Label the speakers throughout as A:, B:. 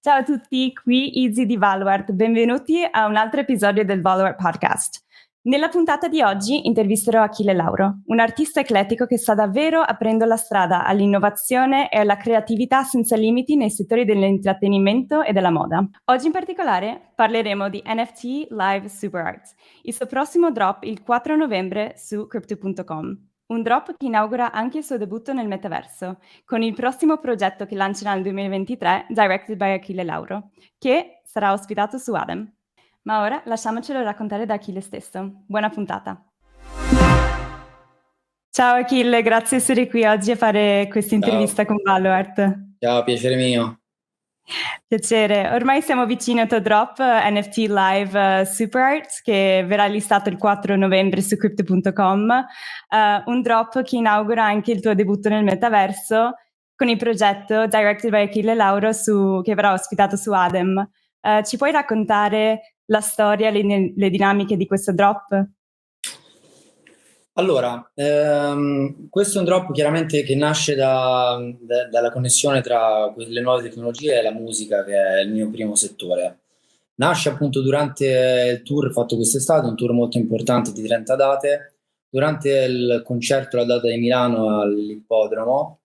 A: Ciao a tutti, qui Izzy di Valuart. Benvenuti a un altro episodio del Valuart Podcast. Nella puntata di oggi intervisterò Achille Lauro, un artista eclettico che sta davvero aprendo la strada all'innovazione e alla creatività senza limiti nei settori dell'intrattenimento e della moda. Oggi in particolare parleremo di NFT Live Super Art, il suo prossimo drop il 4 novembre su crypto.com. Un drop che inaugura anche il suo debutto nel metaverso, con il prossimo progetto che lancerà nel 2023, Directed by Achille Lauro, che sarà ospitato su Adam. Ma ora lasciamocelo raccontare da Achille stesso. Buona puntata! Ciao Achille, grazie di essere qui oggi a fare questa intervista con Valuart.
B: Ciao, piacere mio.
A: Piacere. Ormai siamo vicini al tuo drop NFT Live Super Art che verrà listato il 4 novembre su crypto.com, un drop che inaugura anche il tuo debutto nel metaverso con il progetto Directed by Achille Lauro che verrà ospitato su Adem. Ci puoi raccontare la storia, le dinamiche di questo drop?
B: Allora, questo è un drop chiaramente che nasce dalla connessione tra le nuove tecnologie e la musica, che è il mio primo settore. Nasce appunto durante il tour fatto quest'estate, un tour molto importante di 30 date. Durante il concerto alla data di Milano all'Ippodromo,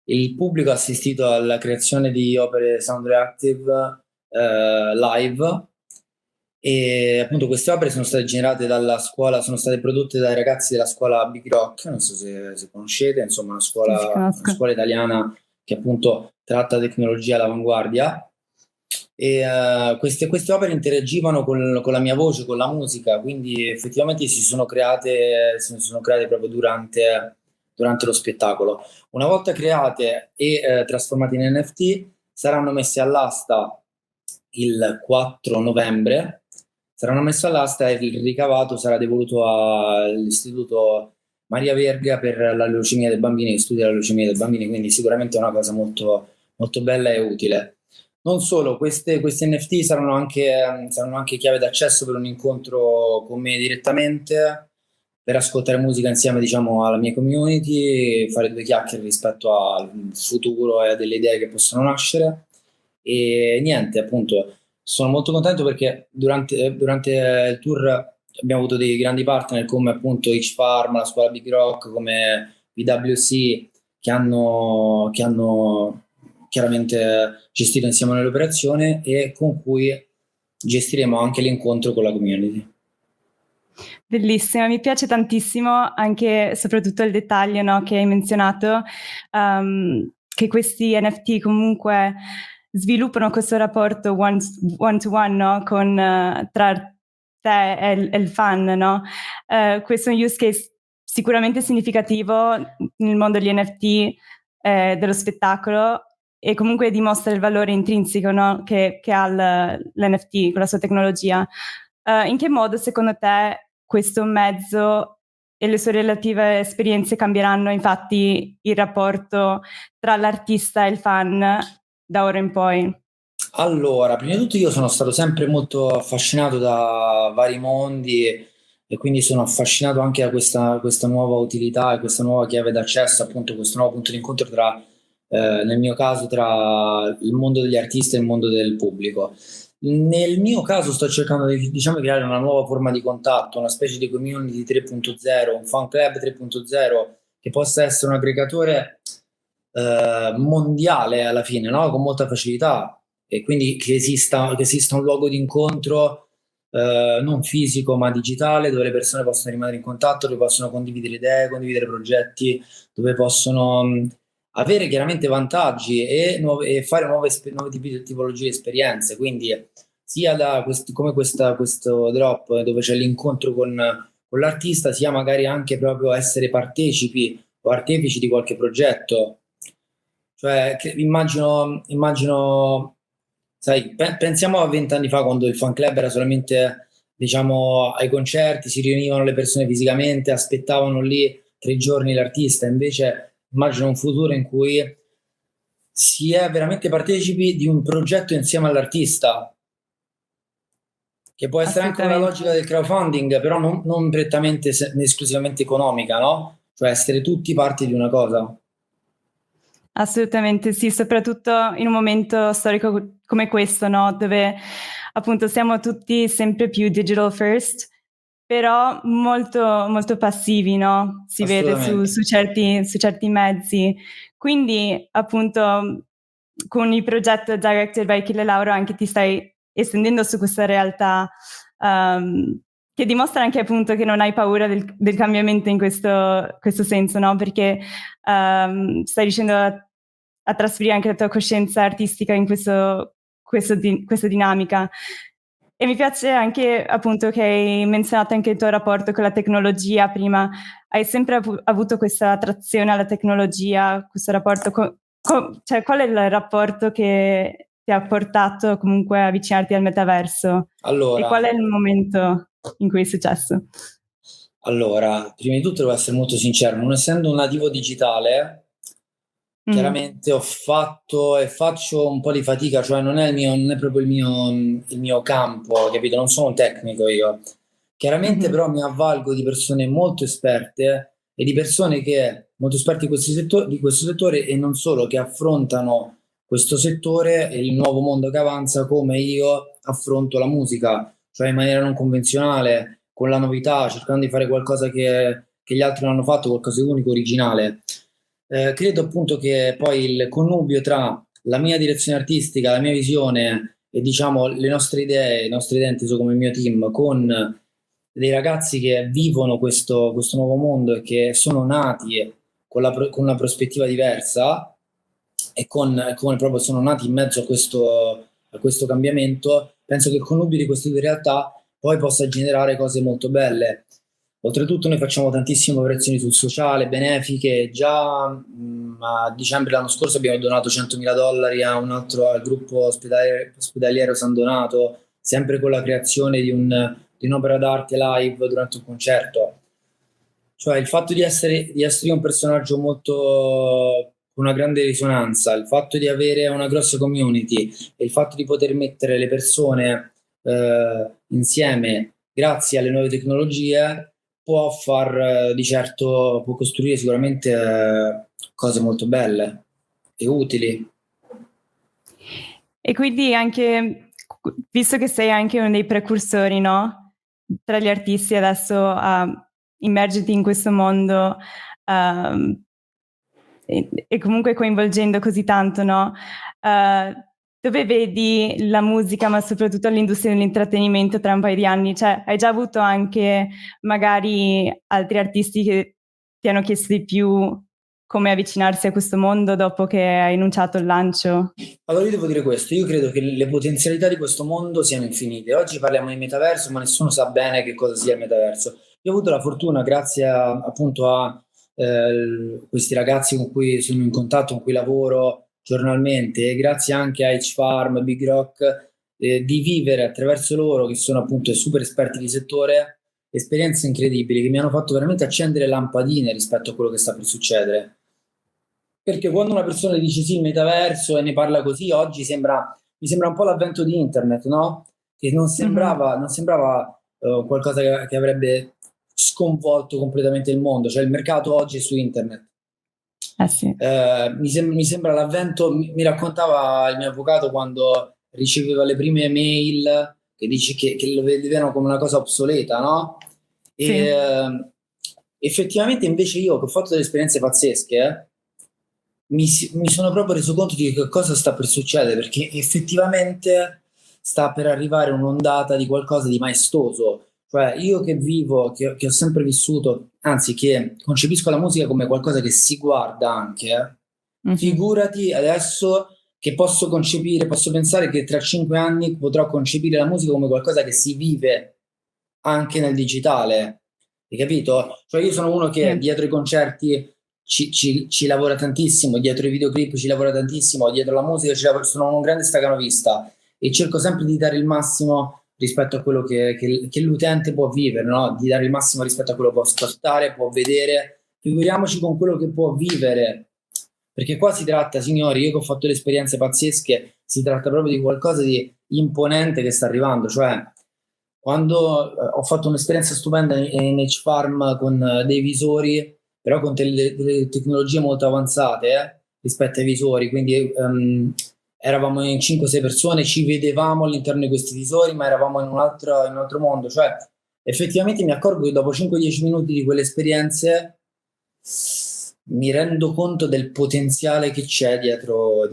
B: il pubblico ha assistito alla creazione di opere sound reactive live. E appunto queste opere sono state generate dalla scuola, sono state prodotte dai ragazzi della scuola Big Rock, non so se conoscete, insomma una scuola italiana che appunto tratta tecnologia all'avanguardia. E queste opere interagivano con la mia voce, con la musica, quindi effettivamente si sono create proprio durante lo spettacolo. Una volta create e trasformate in NFT, saranno messe all'asta il 4 novembre. Saranno messe all'asta e il ricavato sarà devoluto all'Istituto Maria Verga per la leucemia dei bambini, che studia la leucemia dei bambini, quindi sicuramente è una cosa molto, molto bella e utile. Non solo, queste NFT saranno anche chiave d'accesso per un incontro con me direttamente, per ascoltare musica insieme, diciamo, alla mia community, fare due chiacchiere rispetto al futuro e a delle idee che possono nascere. E niente, appunto, sono molto contento perché durante il tour abbiamo avuto dei grandi partner come appunto H-Farm, la scuola Big Rock, come PwC, che hanno chiaramente gestito insieme nell'operazione e con cui gestiremo anche l'incontro con la community.
A: Bellissima, mi piace tantissimo anche soprattutto il dettaglio, no, che hai menzionato, che questi NFT comunque sviluppano questo rapporto one to one, no, tra te e il fan, no? Questo è un use case sicuramente significativo nel mondo degli NFT, dello spettacolo, e comunque dimostra il valore intrinseco, no, che ha l'NFT con la sua tecnologia. In che modo secondo te questo mezzo e le sue relative esperienze cambieranno infatti il rapporto tra l'artista e il fan da ora in poi?
B: Allora, prima di tutto io sono stato sempre molto affascinato da vari mondi e quindi sono affascinato anche da questa nuova utilità e questa nuova chiave d'accesso, appunto questo nuovo punto di incontro nel mio caso, tra il mondo degli artisti e il mondo del pubblico. Nel mio caso sto cercando di, diciamo, creare una nuova forma di contatto, una specie di community 3.0, un fan club 3.0 che possa essere un aggregatore mondiale alla fine, no? Con molta facilità, e quindi che esista un luogo di incontro non fisico ma digitale, dove le persone possono rimanere in contatto, dove possono condividere idee, condividere progetti, dove possono avere chiaramente vantaggi e fare nuove tipologie di esperienze. Quindi sia come questo drop dove c'è l'incontro con l'artista, sia magari anche proprio essere partecipi o artefici di qualche progetto. Cioè, immagino, sai, pensiamo a 20 anni fa, quando il fan club era solamente, diciamo, ai concerti, si riunivano le persone fisicamente, aspettavano lì 3 giorni l'artista. Invece immagino un futuro in cui si è veramente partecipi di un progetto insieme all'artista, che può essere anche una logica del crowdfunding, però non prettamente esclusivamente economica, no? Cioè essere tutti parte di una cosa.
A: Assolutamente sì, soprattutto in un momento storico come questo, no? Dove appunto siamo tutti sempre più digital first, però molto, molto passivi, no? Si vede
B: Assolutamente.
A: su certi mezzi. Quindi appunto con il progetto Directed by Achille Lauro anche ti stai estendendo su questa realtà, che dimostra anche appunto che non hai paura del cambiamento in questo senso, no? Perché stai riuscendo a trasferire anche la tua coscienza artistica in questa dinamica. E mi piace anche appunto che hai menzionato anche il tuo rapporto con la tecnologia prima. Hai sempre avuto questa attrazione alla tecnologia, questo rapporto cioè qual è il rapporto che ti ha portato comunque a avvicinarti al metaverso? E qual
B: Allora,
A: è il momento in cui è successo?
B: allora, prima di tutto devo essere molto sincero, non essendo un nativo digitale, chiaramente ho fatto e faccio un po' di fatica, cioè non è proprio il mio campo, capito? Non sono un tecnico io. Chiaramente
A: Mh-mh.
B: però mi avvalgo di persone molto esperte e di persone che molto esperte di questo settore e non solo, che affrontano questo settore e il nuovo mondo che avanza come io affronto la musica, cioè in maniera non convenzionale, con la novità, cercando di fare qualcosa che gli altri non hanno fatto, qualcosa di unico, originale. Credo appunto che poi il connubio tra la mia direzione artistica, la mia visione e diciamo le nostre idee inteso come il mio team, con dei ragazzi che vivono questo nuovo mondo e che sono nati con una prospettiva diversa e come proprio sono nati in mezzo a questo cambiamento, penso che il connubio di queste due realtà poi possa generare cose molto belle. Oltretutto noi facciamo tantissime operazioni sul sociale, benefiche, già a dicembre dell'anno scorso abbiamo donato $100.000 al gruppo ospedaliero San Donato, sempre con la creazione di un'opera d'arte live durante un concerto. Cioè il fatto di essere un personaggio molto con una grande risonanza, il fatto di avere una grossa community e il fatto di poter mettere le persone insieme grazie alle nuove tecnologie di certo, può costruire sicuramente cose molto belle e utili.
A: E quindi anche, visto che sei anche uno dei precursori, no? Tra gli artisti adesso a immergerti in questo mondo, ehm, e comunque coinvolgendo così tanto, no? Dove vedi la musica, ma soprattutto l'industria dell'intrattenimento tra un paio di anni? Cioè, hai già avuto anche magari altri artisti che ti hanno chiesto di più come avvicinarsi a questo mondo dopo che hai annunciato il lancio?
B: Allora io devo dire questo, io credo che le potenzialità di questo mondo siano infinite. Oggi parliamo di metaverso, ma nessuno sa bene che cosa sia il metaverso. Io ho avuto la fortuna, appunto a questi ragazzi con cui sono in contatto, con cui lavoro giornalmente, e grazie anche a H-Farm, Big Rock, di vivere attraverso loro, che sono appunto super esperti di settore, esperienze incredibili che mi hanno fatto veramente accendere lampadine rispetto a quello che sta per succedere. Perché quando una persona dice sì, il metaverso e ne parla così, mi sembra un po' l'avvento di internet, no? Che
A: Mh-mh.
B: non sembrava qualcosa che avrebbe sconvolto completamente il mondo, cioè il mercato oggi è su internet.
A: Eh sì.
B: Mi sembra l'avvento, mi raccontava il mio avvocato quando riceveva le prime mail che lo vedevano come una cosa obsoleta, no? E
A: Sì.
B: effettivamente invece io che ho fatto delle esperienze pazzesche, mi sono proprio reso conto di che cosa sta per succedere, perché effettivamente sta per arrivare un'ondata di qualcosa di maestoso. Cioè, io che vivo, che ho sempre vissuto, anzi, che concepisco la musica come qualcosa che si guarda anche,
A: Mh-mh.
B: figurati adesso che posso concepire, posso pensare che tra 5 anni potrò concepire la musica come qualcosa che si vive anche nel digitale. Hai capito? Cioè, io sono uno che
A: Sì.
B: dietro i concerti ci lavora tantissimo, dietro i videoclip ci lavora tantissimo, dietro la musica sono un grande stacanovista e cerco sempre di dare il massimo rispetto a quello che l'utente può vivere, no? Di dare il massimo rispetto a quello che può ascoltare, può vedere. Figuriamoci con quello che può vivere. Perché qua si tratta, signori, io che ho fatto le esperienze pazzesche, si tratta proprio di qualcosa di imponente che sta arrivando. Cioè, quando ho fatto un'esperienza stupenda in H-Farm con dei visori, però con delle tecnologie molto avanzate, rispetto ai visori, quindi eravamo in 5-6 persone, ci vedevamo all'interno di questi visori, ma eravamo in un altro mondo. Cioè, effettivamente mi accorgo che dopo 5-10 minuti di quelle esperienze mi rendo conto del potenziale che c'è dietro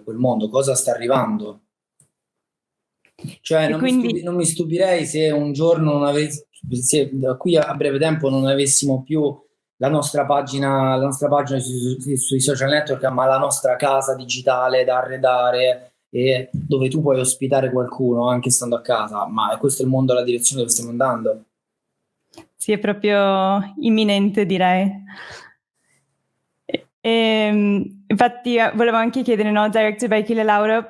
B: quel mondo, cosa sta arrivando. Cioè,
A: E quindi
B: non mi stupirei se un giorno se da qui a breve tempo non avessimo più la nostra pagina sui social network, ma la nostra casa digitale da arredare e dove tu puoi ospitare qualcuno anche stando a casa. Ma questo è il mondo, la direzione dove stiamo andando.
A: sì, è proprio imminente, direi. Infatti volevo anche chiedere, no, Directed by Achille Lauro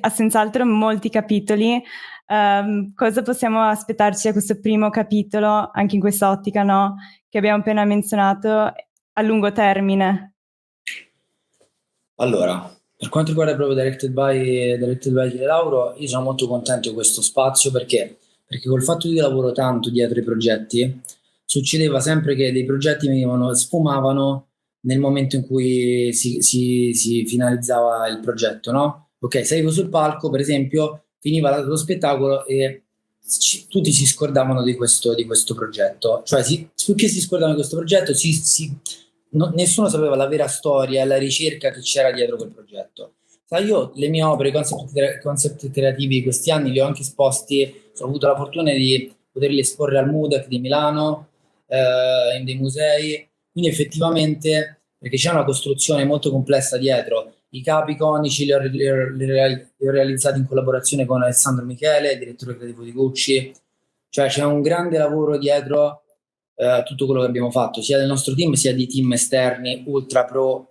A: ha senz'altro molti capitoli. Cosa possiamo aspettarci da questo primo capitolo, anche in quest'ottica, no, che abbiamo appena menzionato, a lungo termine?
B: Allora, per quanto riguarda proprio Directed by Achille Lauro, io sono molto contento di questo spazio perché col fatto che io lavoro tanto dietro i progetti, succedeva sempre che dei progetti sfumavano nel momento in cui si finalizzava il progetto, no? Ok, salivo sul palco, per esempio, finiva lo spettacolo e tutti si scordavano di questo progetto. Cioè, più che si scordavano di questo progetto, nessuno sapeva la vera storia e la ricerca che c'era dietro quel progetto. Sai, io le mie opere, i concept creativi di questi anni li ho anche esposti, ho avuto la fortuna di poterli esporre al MUDEC di Milano, in dei musei, quindi effettivamente, perché c'è una costruzione molto complessa dietro, i capi iconici li ho realizzati in collaborazione con Alessandro Michele, direttore creativo di Gucci, cioè c'è un grande lavoro dietro tutto quello che abbiamo fatto, sia del nostro team sia di team esterni, ultra pro,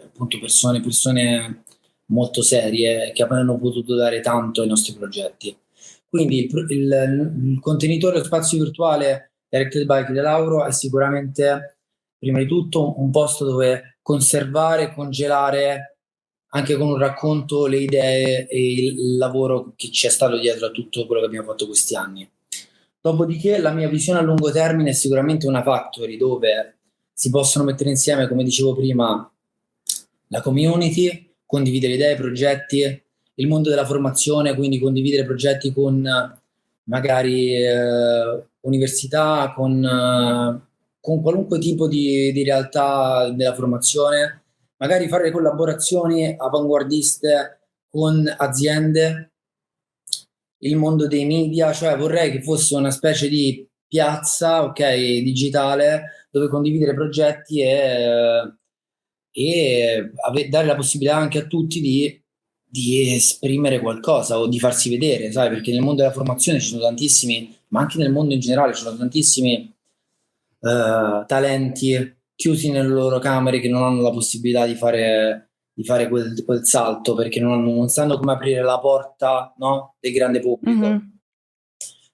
B: appunto persone molto serie che hanno potuto dare tanto ai nostri progetti. Quindi il contenitore, lo spazio virtuale Directed by Achille Lauro è sicuramente prima di tutto un posto dove conservare, congelare anche con un racconto le idee e il lavoro che c'è stato dietro a tutto quello che abbiamo fatto questi anni. Dopodiché la mia visione a lungo termine è sicuramente una factory dove si possono mettere insieme, come dicevo prima, la community, condividere idee, progetti, il mondo della formazione, quindi condividere progetti con magari università, con qualunque tipo di realtà della formazione, magari fare collaborazioni avanguardiste con aziende, il mondo dei media, cioè vorrei che fosse una specie di piazza, ok, digitale, dove condividere progetti e dare la possibilità anche a tutti di esprimere qualcosa o di farsi vedere, sai, perché nel mondo della formazione ci sono tantissimi, ma anche nel mondo in generale ci sono tantissimi talenti chiusi nelle loro camere che non hanno la possibilità di fare quel salto perché non sanno come aprire la porta, no, del grande pubblico.
A: Mm-hmm.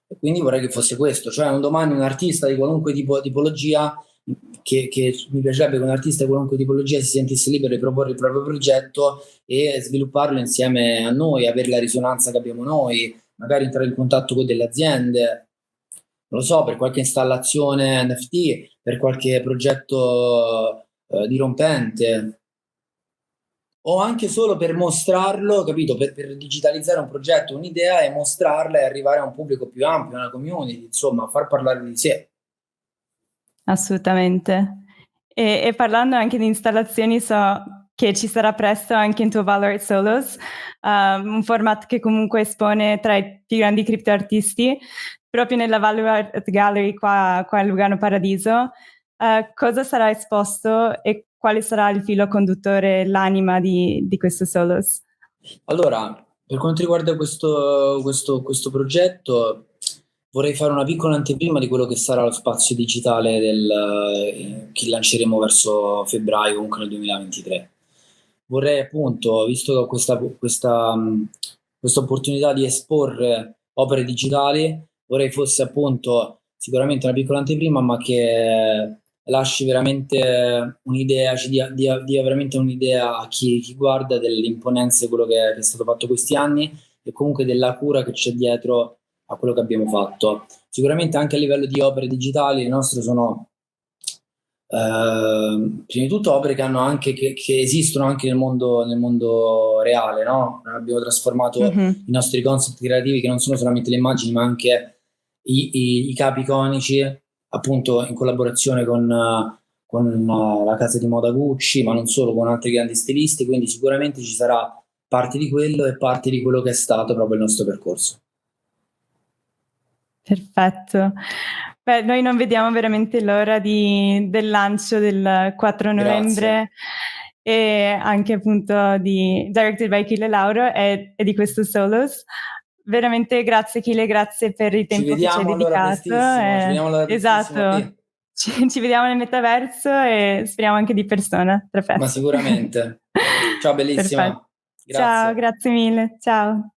B: E quindi vorrei che fosse questo, cioè un domani un artista di qualunque tipologia, che mi piacerebbe che un artista di qualunque tipologia si sentisse libero di proporre il proprio progetto e svilupparlo insieme a noi, avere la risonanza che abbiamo noi, magari entrare in contatto con delle aziende, non lo so, per qualche installazione NFT, per qualche progetto dirompente, o anche solo per mostrarlo, capito? Per digitalizzare un progetto, un'idea e mostrarla e arrivare a un pubblico più ampio, una community, insomma, far parlare di sé.
A: Assolutamente. E parlando anche di installazioni, so che ci sarà presto anche in tuo Valorant Solos, un format che comunque espone tra i più grandi criptoartisti, proprio nella Valorant Gallery qua a Lugano Paradiso. Cosa sarà esposto e quale sarà il filo conduttore, l'anima di questo Solos?
B: Allora, per quanto riguarda questo progetto, vorrei fare una piccola anteprima di quello che sarà lo spazio digitale che lanceremo verso febbraio, comunque nel 2023. Vorrei appunto, visto che ho questa opportunità di esporre opere digitali, vorrei fosse appunto sicuramente una piccola anteprima, ma che lasci veramente un'idea, dia veramente un'idea a chi guarda dell'imponenza di quello che è stato fatto questi anni e comunque della cura che c'è dietro a quello che abbiamo fatto. Sicuramente anche a livello di opere digitali le nostre sono prima di tutto opere che hanno anche che esistono anche nel mondo reale, no? Abbiamo trasformato i nostri concept creativi, che non sono solamente le immagini, ma anche i capi iconici, appunto in collaborazione con la casa di moda Gucci, ma non solo, con altri grandi stilisti, quindi sicuramente ci sarà parte di quello e parte di quello che è stato proprio il nostro percorso.
A: Perfetto. Beh, noi non vediamo veramente l'ora del lancio del 4 novembre e anche appunto directed by Achille Lauro e di questo Solos. Veramente grazie Achille, grazie per il
B: Ci
A: tempo che ci hai
B: vediamo allora
A: dedicato.
B: prestissimo, ci vediamo allora prestissimo
A: Esatto,
B: lì.
A: ci vediamo nel metaverso e speriamo anche di persona tra
B: Ma
A: presto.
B: sicuramente. Ciao
A: Perfetto.
B: bellissima.
A: Ciao,
B: Grazie.
A: grazie mille. Ciao.